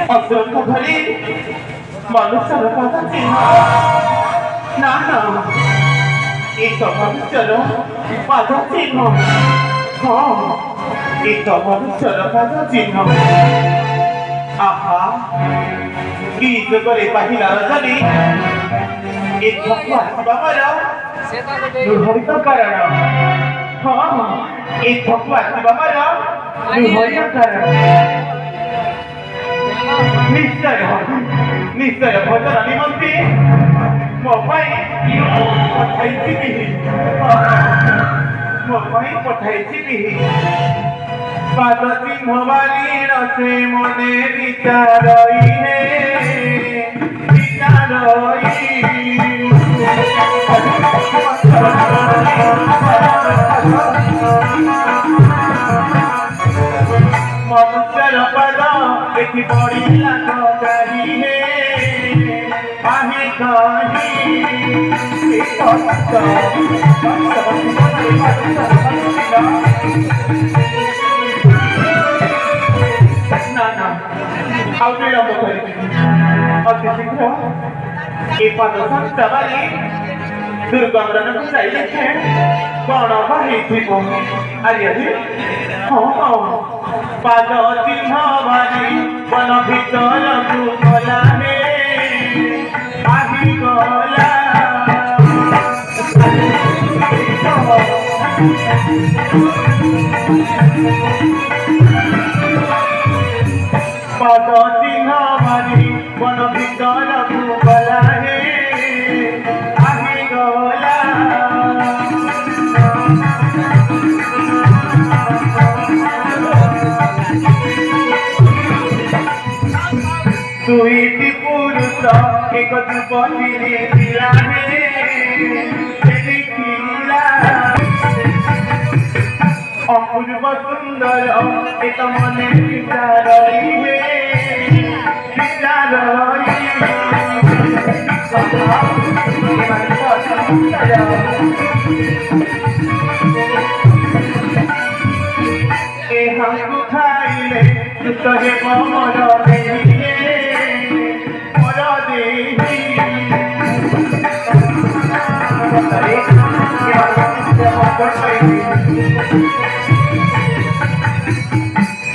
ଅସୁରଙ୍କ ଭଳି ମନୁଷ୍ୟର ପାଦ ଚିହ୍ନ ନା ନା ଏ ତ ମନୁଷ୍ୟର ପାଦ ଚିହ୍ନ ହଁ ଏ ତ ମନୁଷ୍ୟର ପାଦ ଚିହ୍ନ ଆହା କି ଯୁଗରେ ପାହିଲା ରଜନୀ ଏ ଧକୁ ଆସିବା ମୋର ଲୁହରିତ କାରଣ ହଁ ଏ ଧକୁ ଆସିବା ମୋର ଲୁହରିତ କାରଣ ନିଶ୍ଚୟ ଭଜନ ନିମନ୍ତେ ମୋ ପାଇଁ ପଠାଇଥିବି ପାଦ ଚିହ୍ନ ବାଲିର ସେ ମନେ ବିଚାରଇ ମନୁଷ୍ୟର ପଦ ଦେଖି ପଡ଼ିଲା କହି ଆହି ନା ନା ଆଉ ବିଳମ୍ବ କରିବି ଅତି ଶୀଘ୍ର ଏ ପାଦ ସଂସ୍ଥା ବାଲି ଦୁର୍ଗମରଣକୁ ଯାଇଲେ କଣ ବାହିଥିବ ଆରେ ହଁ ହଁ ପାଦ ଚିହ୍ନ ବାଲି ବନ ଭିତରକୁ ଗଲା ଆহি ଗଲା পাদ চিহ্ন মারি বন ভিতরকু গলা আহি গলা দুইটি পুরুষ এক যুবতীরে মিলানে অপূর্ব সুন্দর এক মনে বিচারই এহাকু খাইলে সুস্থ হেব মর দেহি মর দেহি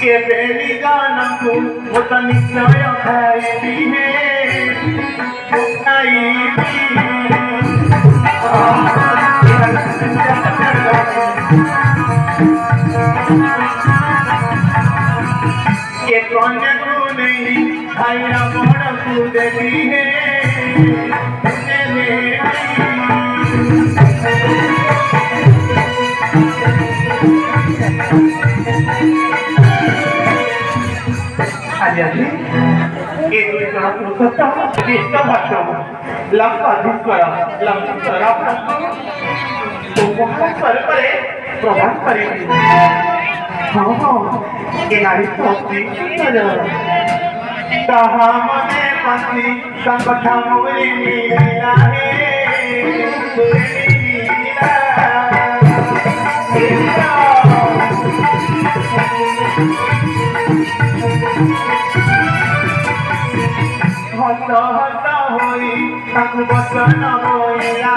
কেবে নিজানকু ওত নিশ্চয় খাইবি খাইবি কে কন্যাকু নেই ভাইরা বড়কু দেবি ଆଜି ଏ ଦୁଇ ଜଣ ପୁରୁଷ ବିଷ୍ଟ ଭାଷ ଲଙ୍କାଧୀଶ୍ୱର ସ୍ୱରୂପରେ ପ୍ରଦାନ କରିବି ହଁ ହଁ ଏ ନାରୀ ଅତି ସୁନ୍ଦର ତାହା ମନେ ପାସି ତାଙ୍କ ଠାମରେ ମିଳିଲା হত হত হই তাকু বচন বইলা